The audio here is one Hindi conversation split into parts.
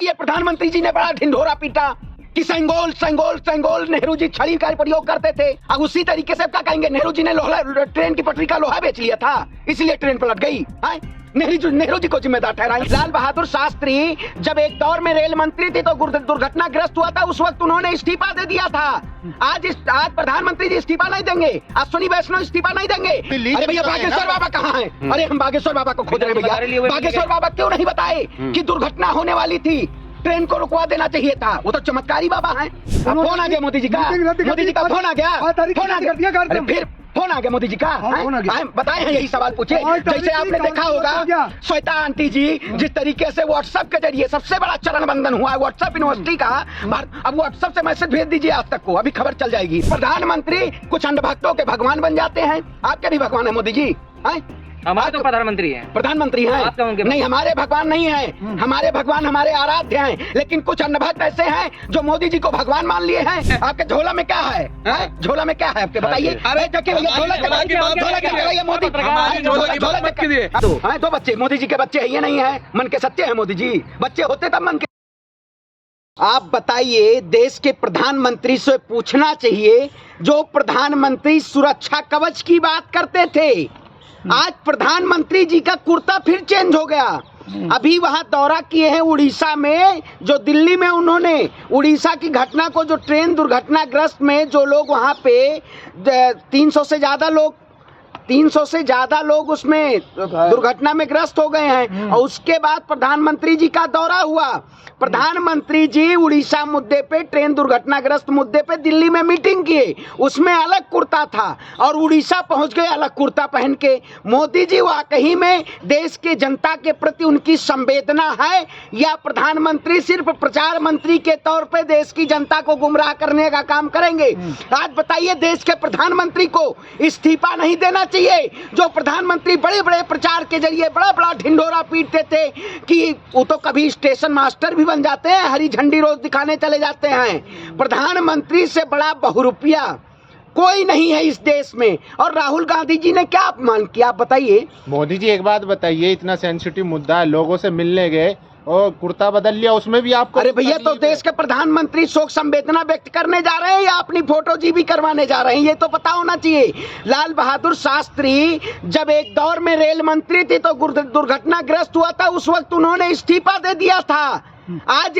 ये प्रधानमंत्री जी ने बड़ा ढिंढोरा पीटा कि सेंगोल सेंगोल सेंगोल नेहरू जी छड़ी का प्रयोग करते थे। अब उसी तरीके से क्या कहेंगे, नेहरू जी ने ट्रेन की पटरी का लोहा बेच लिया था, इसलिए ट्रेन पलट गई। नेहरू जी को जिम्मेदार ठहराएं। लाल बहादुर शास्त्री जब एक दौर में रेल मंत्री थे तो दुर्घटनाग्रस्त हुआ था, उस वक्त उन्होंने इस्तीफा दे दिया था। आज प्रधानमंत्री जी इस्तीफा नहीं देंगे, अश्विनी वैष्णव इस्तीफा नहीं देंगे। अरे भैया बागेश्वर बाबा कहाँ हैं? अरे हम बागेश्वर बाबा को खोज रहे हैं भैया। बागेश्वर बाबा क्यों नहीं बताए कि दुर्घटना होने वाली थी, ट्रेन को रुकवा देना चाहिए था? वो तो चमत्कारी बाबा हैं। फोन आ गया मोदी जी का, मोदी जी का फोन आ गया, फिर फोन आ गया मोदी जी का। बताए हैं यही सवाल पूछे। जैसे आपने देखा होगा श्वेता आंटी जी जिस तरीके से व्हाट्सएप के जरिए सबसे बड़ा चरण बंधन हुआ है व्हाट्सएप यूनिवर्सिटी का। अब व्हाट्सएप से मैसेज भेज दीजिए आज तक को, अभी खबर चल जाएगी। प्रधानमंत्री कुछ अंधभक्तों के भगवान बन जाते हैं। आपके भी भगवान है मोदी जी? हमारे तो प्रधानमंत्री हैं। प्रधानमंत्री हैं? नहीं, हमारे भगवान नहीं हैं। हमारे भगवान हमारे आराध्य हैं, लेकिन कुछ अन्नभक्त ऐसे हैं जो मोदी जी को भगवान मान लिए हैं। आपके झोला में क्या है? झोला में क्या है आपके, बताइए। दो बच्चे मोदी जी के बच्चे है, ये नहीं है मन के सच्चे हैं मोदी जी। बच्चे होते तब मन के। आप बताइए, देश के प्रधानमंत्री से पूछना चाहिए, जो प्रधानमंत्री सुरक्षा कवच की बात करते थे, आज प्रधानमंत्री जी का कुर्ता फिर चेंज हो गया। अभी वहां दौरा किए हैं उड़ीसा में, जो दिल्ली में उन्होंने उड़ीसा की घटना को, जो ट्रेन दुर्घटनाग्रस्त में जो लोग वहां पे 300 से ज्यादा लोग उसमें दुर्घटना में ग्रस्त हो गए हैं। और उसके बाद प्रधानमंत्री जी का दौरा हुआ। प्रधानमंत्री जी उड़ीसा मुद्दे पे, ट्रेन दुर्घटनाग्रस्त मुद्दे पे दिल्ली में मीटिंग किए, उसमें अलग कुर्ता था, और उड़ीसा पहुंच गए अलग कुर्ता पहन के। मोदी जी वाकई में देश के जनता के प्रति उनकी संवेदना है, या प्रधानमंत्री सिर्फ प्रचार मंत्री के तौर पे देश की जनता को गुमराह करने का काम करेंगे? आज बताइए, देश के प्रधानमंत्री को इस्तीफा नहीं देना चाहिए? जो प्रधानमंत्री बड़े बड़े प्रचार के जरिए बड़ा बड़ा ढिंढोरा पीटते थे कि वो तो कभी स्टेशन मास्टर भी बन जाते हैं, हरी झंडी रोज दिखाने चले जाते हैं। प्रधानमंत्री से बड़ा बहुरूपिया कोई नहीं है इस देश में। और राहुल गांधी जी ने क्या अपमान किया, आप बताइए। मोदी जी एक बात बताइए, इतना सेंसिटिव मुद्दा है, लोगों से मिलने गए और कुर्ता बदल लिया, उसमें भी आपको। अरे भैया, तो देश के प्रधानमंत्री शोक संवेदना व्यक्त करने जा रहे हैं या अपनी फोटो जी भी करवाने जा रहे हैं, ये तो पता होना चाहिए। लाल बहादुर शास्त्री जब एक दौर में रेल मंत्री थे तो दुर्घटनाग्रस्त हुआ था, उस वक्त उन्होंने इस्तीफा दे दिया था। आज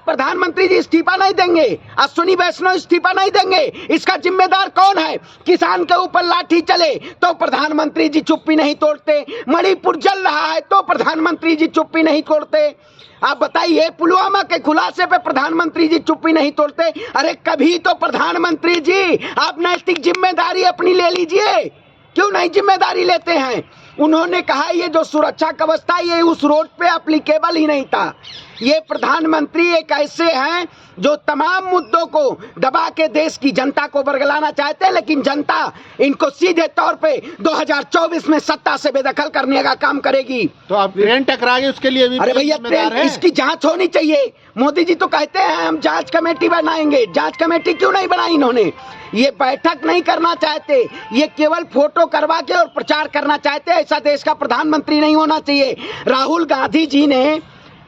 प्रधानमंत्री जी इस्तीफा नहीं देंगे, अश्विनी वैष्णव इस्तीफा नहीं देंगे। इसका जिम्मेदार कौन है? किसान के ऊपर लाठी चले तो प्रधानमंत्री जी चुप्पी नहीं तोड़ते, मणिपुर जल रहा है तो प्रधानमंत्री जी चुप्पी नहीं तोड़ते। आप बताइए, पुलवामा के खुलासे पे प्रधानमंत्री जी चुप्पी नहीं तोड़ते। अरे कभी तो प्रधानमंत्री जी आप नैतिक जिम्मेदारी अपनी ले लीजिए, क्यों नहीं जिम्मेदारी लेते हैं? उन्होंने कहा ये जो सुरक्षा कवच था ये उस रोड पे एप्लीकेबल ही नहीं था। ये प्रधानमंत्री एक ऐसे हैं जो तमाम मुद्दों को दबा के देश की जनता को बरगलाना चाहते हैं, लेकिन जनता इनको सीधे तौर पे 2024 में सत्ता से बेदखल करने का काम करेगी। तो आप ट्रेन टकरा गए, उसके लिए भी अरे भैया, ट्रेन इसकी जांच होनी चाहिए। मोदी जी तो कहते हैं हम जांच कमेटी बनाएंगे, जांच कमेटी क्यों नहीं बनाई इन्होंने? ये बैठक नहीं करना चाहते, ये केवल फोटो करवा के और प्रचार करना चाहते हैं। ऐसा देश का प्रधानमंत्री नहीं होना चाहिए। राहुल गांधी जी ने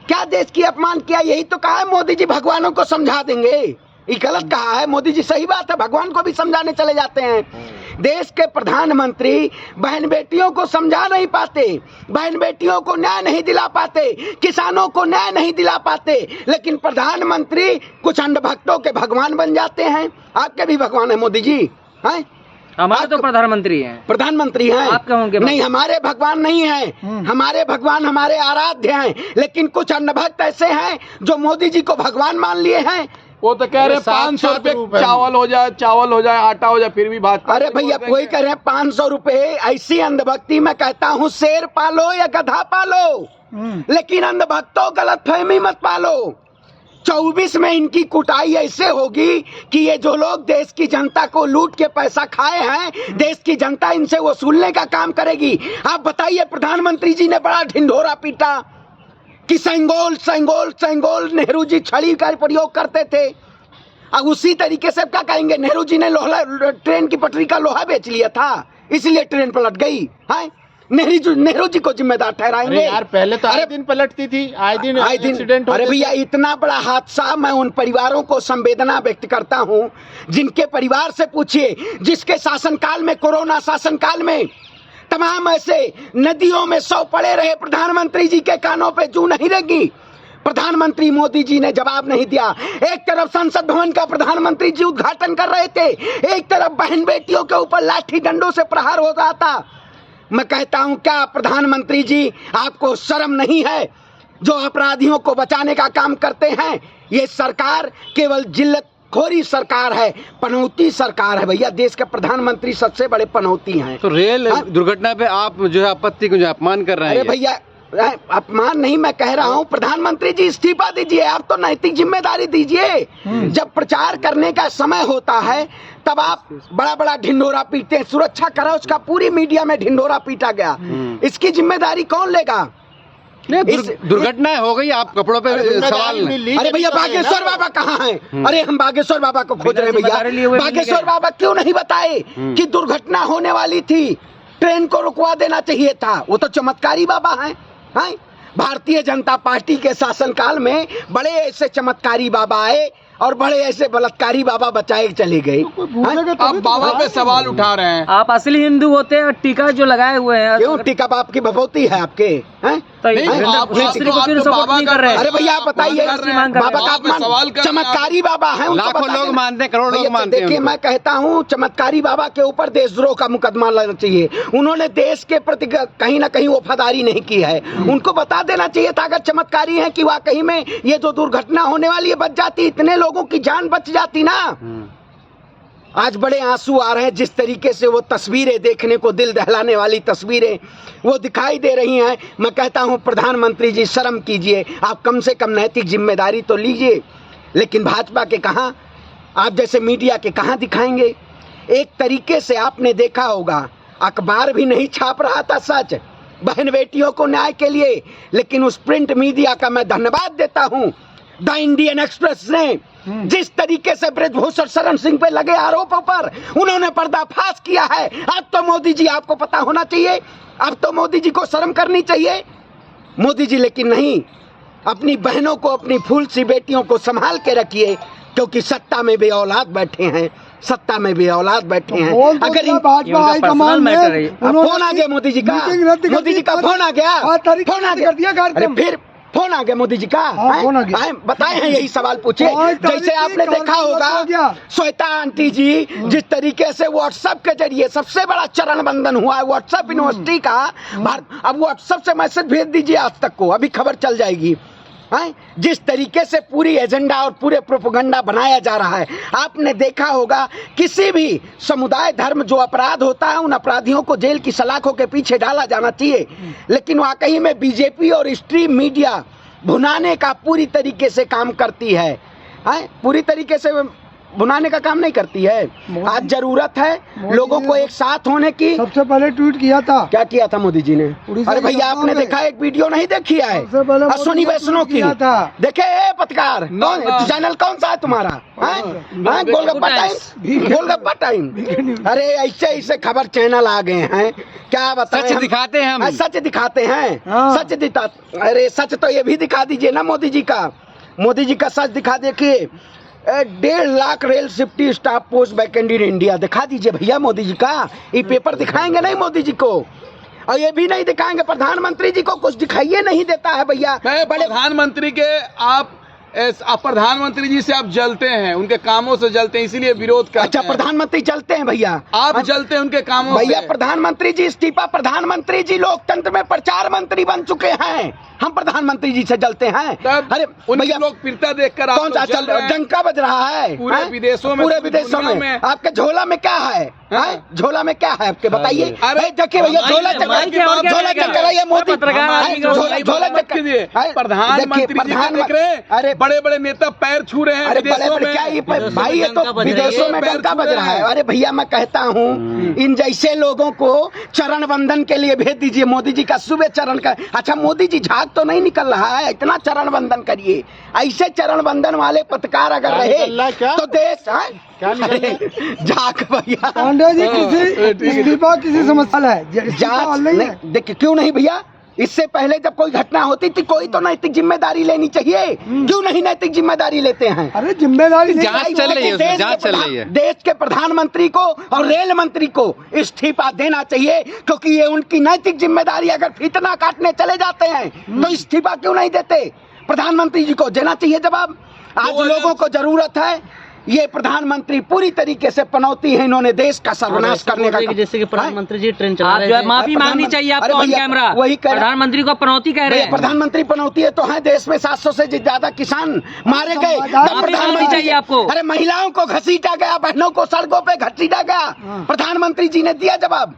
क्या देश की अपमान किया? यही तो कहा है मोदी जी भगवानों को समझा देंगे, ये गलत कहा है मोदी जी। सही बात है, भगवान को भी समझाने चले जाते हैं। देश के प्रधानमंत्री बहन बेटियों को समझा नहीं पाते, बहन बेटियों को न्याय नहीं दिला पाते, किसानों को न्याय नहीं दिला पाते, लेकिन प्रधानमंत्री कुछ अंधभक्तों के भगवान बन जाते हैं। आपके भी भगवान है मोदी जी? हैं? हमारे तो प्रधानमंत्री हैं। प्रधानमंत्री हैं? आपके होंगे? नहीं, हमारे भगवान नहीं हैं। हमारे भगवान हमारे आराध्य हैं, लेकिन कुछ अन्नभक्त ऐसे हैं जो मोदी जी को भगवान मान लिए हैं। वो तो कह रहे 500 रुपए चावल हो जाए, आटा हो जाए, फिर भी बात। अरे भैया, कोई कह रहे हैं 500 रुपए। ऐसी अंधभक्ति मैं कहता हूँ शेर पालो या गधा पालो, लेकिन अंधभक्तों गलतफहमी मत पालो। 24 में इनकी कुटाई ऐसे होगी कि ये जो लोग देश की जनता को लूट के पैसा खाए हैं, देश की जनता इनसे वसूलने का काम करेगी। आप बताइए, प्रधानमंत्री जी ने बड़ा ढिंढोरा पीटा कि सेंगोल सेंगोल सेंगोल नेहरू जी छड़ी का प्रयोग करते थे। अब उसी तरीके से क्या कहेंगे, नेहरू जी ने ट्रेन की पटरी का लोहा बेच लिया था, इसलिए ट्रेन पलट गई। नेहरू जी को जिम्मेदार ठहराएंगे? अरे यार पहले तो आए अरे दिन पलटती थी, आए दिन एक्सीडेंट अरे होते भैया थे। इतना बड़ा हादसा, मैं उन परिवारों को संवेदना व्यक्त करता हूं जिनके परिवार से पूछिए, जिसके शासनकाल में, कोरोना शासनकाल में तमाम ऐसे नदियों में शव पड़े रहे, प्रधानमंत्री जी के कानों पे जू नहीं लगी। प्रधानमंत्री मोदी जी ने जवाब नहीं दिया। एक तरफ संसद भवन का प्रधानमंत्री जी उद्घाटन कर रहे थे, एक तरफ बहन बेटियों के ऊपर लाठी डंडों से प्रहार हो रहा था। मैं कहता हूं, क्या प्रधानमंत्री जी आपको शर्म नहीं है जो अपराधियों को बचाने का काम करते हैं? ये सरकार केवल जिल्लतखोरी सरकार है, पनौती सरकार है भैया। देश के प्रधानमंत्री सबसे बड़े पनौती हैं। तो रेल हाँ? दुर्घटना पे आप जो है आपत्ति को जो अपमान कर रहे हैं। अरे भैया अपमान नहीं, मैं कह रहा हूं प्रधानमंत्री जी इस्तीफा दीजिए, आप तो नैतिक जिम्मेदारी दीजिए। जब प्रचार करने का समय होता है तब आप बड़ा बड़ा ढिंढोरा पीटते हैं। सुरक्षा कवच का पूरी मीडिया में ढिंढोरा पीटा गया, इसकी जिम्मेदारी कौन लेगा? दुर्घटनाएं हो गई, आप कपड़ों पे सवाल नहीं। अरे भैया बागेश्वर बाबा कहाँ हैं? अरे हम बागेश्वर बाबा को खोज रहे हैं भैया। बागेश्वर बाबा क्यों नहीं बताए कि दुर्घटना होने वाली थी, ट्रेन को रुकवा देना चाहिए था? वो तो चमत्कारी बाबा हैं। भारतीय जनता पार्टी के शासनकाल में बड़े ऐसे चमत्कारी बाबा आए और बड़े ऐसे बलात्कारी बाबा बचाए चले गए। आप बाबा पे सवाल उठा रहे हैं। आप असली हिंदू होते हैं और टीका जो लगाए हुए हैं, क्यों टीका बाप की भगवती है आपके? हैं? तो नहीं, आप दूसरी तो को फिर बाबा सपोर्ट नहीं का कर रहे हैं। अरे भैया आप बताइए, बाबा का आप सवाल कर रहे हैं। चमत्कारी बाबा है, उनको लाखों बता लोग देना। मानते हैं, करोड़ों लोग भैया, मानते हैं देखिए उनको। मैं कहता हूँ चमत्कारी बाबा के ऊपर देशद्रोह का मुकदमा लगना चाहिए। उन्होंने देश के प्रति कहीं ना कहीं वफादारी नहीं की है, उनको बता देना चाहिए था अगर चमत्कारी है कि वाकई में ये जो दुर्घटना होने वाली है बच जाती, इतने लोगों की जान बच जाती ना। आज बड़े आंसू आ रहे हैं जिस तरीके से वो तस्वीरें देखने को, दिल दहलाने वाली तस्वीरें वो दिखाई दे रही हैं। मैं कहता हूं प्रधानमंत्री जी शर्म कीजिए, आप कम से कम नैतिक जिम्मेदारी तो लीजिए। लेकिन भाजपा के कहां, आप जैसे मीडिया के कहां दिखाएंगे? एक तरीके से आपने देखा होगा अखबार भी नहीं छाप रहा था सच बहन बेटियों को न्याय के लिए, लेकिन उस प्रिंट मीडिया का मैं धन्यवाद देता हूं। द इंडियन एक्सप्रेस ने जिस तरीके से ब्रजभूषण शरण सिंह पे लगे आरोपों पर उन्होंने पर्दाफाश किया है। अब तो मोदी जी आपको पता होना चाहिए, अब तो मोदी जी को शर्म करनी चाहिए। मोदी जी लेकिन नहीं, अपनी बहनों को, अपनी फूल सी बेटियों को संभाल के रखिए, क्योंकि सत्ता में भी औलाद बैठे हैं, सत्ता में भी औलाद बैठे हैं। अगर भाजपा हाईकमान में फोन आ गया मोदी जी का, मोदी जी का फोन आ गया, फोन आ गया, अरे फिर फोन आ गया मोदी जी का, बताए हैं यही सवाल पूछे। जैसे आपने देखा होगा श्वेता आंटी जी जिस तरीके से व्हाट्सएप के जरिए सबसे बड़ा चरण बंधन हुआ है व्हाट्सएप यूनिवर्सिटी का, अब व्हाट्सएप से मैसेज भेज दीजिए आज तक को, अभी खबर चल जाएगी। जिस तरीके से पूरी एजेंडा और पूरे प्रोपेगेंडा बनाया जा रहा है, आपने देखा होगा किसी भी समुदाय धर्म जो अपराध होता है उन अपराधियों को जेल की सलाखों के पीछे डाला जाना चाहिए, लेकिन वाकई में बीजेपी और स्ट्रीम मीडिया भुनाने का पूरी तरीके से काम करती है, पूरी तरीके से भुनाने का काम नहीं करती है। आज जरूरत है लोगों को एक साथ होने की। सबसे पहले ट्वीट किया था, क्या किया था मोदी जी ने? अरे भैया आपने देखा एक वीडियो नहीं देखी है अश्विनी वैष्णव की? देखे पत्रकार चैनल कौन सा है तुम्हारा? Golgappa times, golgappa time. अरे ऐसे ऐसे खबर चैनल आ गए हैं, क्या बताएं? सच दिखाते हैं हम, सच दिखाते हैं, सच दिखा। अरे सच तो ये भी दिखा दीजिए ना मोदी जी का, मोदी जी का सच दिखा। देखिए 1.5 lakh rail safety staff post vacant in India दिखा दीजिए भैया मोदी जी का। ये पेपर दिखाएंगे नहीं मोदी जी को, और ये भी नहीं दिखाएंगे प्रधानमंत्री जी को, कुछ दिखाइए नहीं देता है भैया। बड़े प्रधानमंत्री के आप प्रधानमंत्री जी से आप जलते हैं, उनके कामों से जलते हैं, इसीलिए विरोध करते हैं। अच्छा प्रधानमंत्री जलते हैं भैया, आप जलते हैं उनके कामों भैया। से। प्रधानमंत्री जी इस्तीफा, प्रधानमंत्री जी लोकतंत्र में प्रचार मंत्री बन चुके हैं, हम प्रधानमंत्री जी से जलते हैं। अरे भैया लोग पीड़ता देखकर कौन सा चल डंका बज रहा है पूरे विदेशों में, पूरे विदेशों में। आपके झोला में क्या है? झोला में क्या है आपके बताइए? अरे देखिए भैया झोला चेक कराइए मोदी, झोला चेक कीजिए। प्रधानमंत्री जी देख रहे हैं, अरे बड़े बड़े नेता पैर छू रहे हैं विदेशों में। क्या ये भाई ये तो विदेशों में डंका बज रहा है। अरे भैया मैं कहता हूँ इन जैसे लोगों को चरण बंधन के लिए भेज दीजिए, मोदी जी का सुबह चरण का। अच्छा मोदी जी झाग दिमाग तो नहीं निकल रहा है? इतना चरण बंदन करिए। ऐसे चरण बंदन वाले पत्रकार अगर क्या रहे निकल रहा है, क्या? तो देश है क्या निकल रहा है? जाक भैया पांडे जी किसी इस्तीफा किसी समस्या है जांच नहीं, देखिए क्यों नहीं भैया, इससे पहले जब कोई घटना होती थी कोई तो नैतिक जिम्मेदारी लेनी चाहिए, क्यों नहीं नैतिक जिम्मेदारी लेते हैं? अरे जिम्मेदारी नहीं, जांच चल रही है उसमें, जांच चल रही है। देश के प्रधानमंत्री को और रेल मंत्री को इस्तीफा देना चाहिए, क्योंकि ये उनकी नैतिक जिम्मेदारी। अगर फितना काटने चले जाते हैं तो इस्तीफा क्यों नहीं देते? प्रधानमंत्री जी को देना चाहिए जवाब। आज लोगों को जरूरत है, ये प्रधानमंत्री पूरी तरीके से पनौती है, इन्होंने देश का सर्वनाश करने का। जैसे कि प्रधानमंत्री जी ट्रेन चला रहे थे, माफी मांगनी चाहिए अरे आपको ऑन भैया, कैमरा। वही कह रहा- प्रधानमंत्री को पनौती कह रहे हैं। प्रधानमंत्री पनौती है तो है, देश में 700 से ज्यादा किसान मारे गए। माफी मांगनी चाहिए आपको। अरे महिलाओं को घसीटा गया, बहनों को सड़कों पे घसीटा गया, प्रधानमंत्री जी ने दिया जवाब।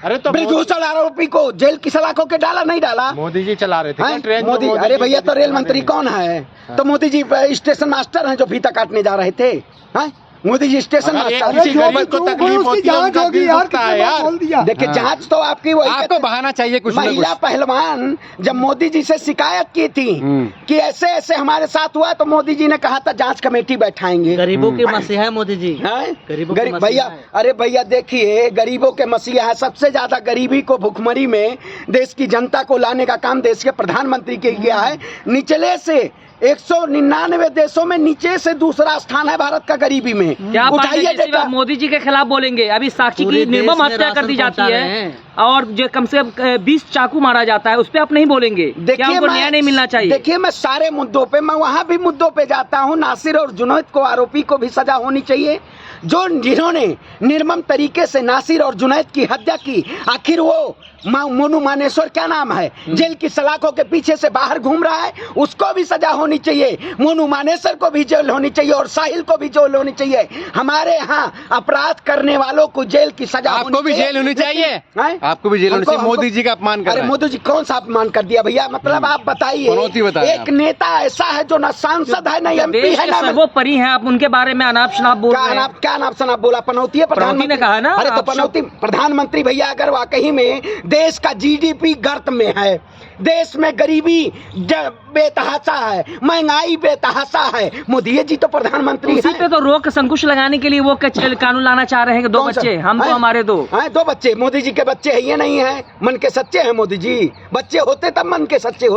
अरे तो ब्रिजभूषण आरोपी को जेल की सलाखों के डाला नहीं डाला? मोदी जी चला रहे थे क्या हैं? ट्रेन? मोदी, तो अरे जी भैया को तो रेल दिखाने मंत्री में। कौन है? तो मोदी जी स्टेशन मास्टर हैं जो फीता काटने जा रहे थे। हैं? मोदी जी स्टेशन अगर एक मास्टर। किसी गरीब को तकलीफ होती है, उनका दिल दुखता है यार। बोल दिया। देखिए जांच तो आपकी वही आपको कहते- बहाना चाहिए कुछ ना महिला कुछ। पहलवान जब मोदी जी से शिकायत की थी कि ऐसे ऐसे हमारे साथ हुआ, तो मोदी जी ने कहा था जांच कमेटी बैठाएंगे। गरीबों के मसीहा है मोदी जी। हैं? गरीबों के गरीब मसीहा भैया, है। अरे भैया देखिए, गरीबों के मसीहा है। सबसे ज्यादा गरीबी को, भुखमरी में देश की जनता को लाने का काम देश के प्रधानमंत्री के किया है। निचले से 199 देशों में नीचे से दूसरा स्थान है भारत का गरीबी में। क्या उठाइए डेटा। मोदी जी के खिलाफ बोलेंगे? अभी साक्षी पूरे की निर्मम देश में हत्या कर राशन दी जाती पहुंचा है रहे हैं। और जो कम से कम 20 चाकू मारा जाता है, उस पर आप नहीं बोलेंगे? क्या उनको न्याय नहीं मिलना चाहिए? देखिए मैं सारे मुद्दों पे, मैं वहाँ भी मुद्दों पे जाता हूँ। नासिर और जुनैद को, आरोपी को भी सजा होनी चाहिए। जिन्होंने निर्मम तरीके से नासिर और जुनैद की हत्या की, आखिर वो मोनू मानेश्वर क्या नाम है, जेल की सलाखों के पीछे से बाहर घूम रहा है, उसको भी सजा होनी चाहिए। मोनू मानेश्वर को भी जेल होनी चाहिए और साहिल को भी जेल होनी चाहिए। हमारे यहाँ अपराध करने वालों को जेल की सजा आपको भी जेल होनी चाहिए। हैं? आपको भी जेल होनी चाहिए। हमको- मोदी जी का अपमान कर अरे रहे हैं। मोदी जी कौन सा अपमान कर दिया भैया? मतलब आप बताइए, पनौती बताएं एक आप। नेता ऐसा है जो ना सांसद है, ना एमपी देश है, के ना सर्वोपरि हैं आप, उनके बारे में अनाप शनाप बोल रहे हैं। क्या नाम सनाप बोला? पनौती है पनौती ने कहा ना, अरे तो आप पनौती प्रधानमंत्री भैया अगर वाकई में देश का जीडीपी गर्त में है, देश में गरीबी बेतहाशा है, महंगाई बेतहाशा है, मोदी जी तो प्रधानमंत्री उसी हैं। पे तो रोक संकुश लगाने के लिए वो कानून लाना चाह रहे हैं कि 2 कौन सा? बच्चे, हम तो हैं? हमारे 2। हैं, 2 बच्चे। मोदी जी के बच्चे है ये नहीं है, मन के सच्चे हैं मोदी जी। बच्चे होते तब मन के सच्चे होते।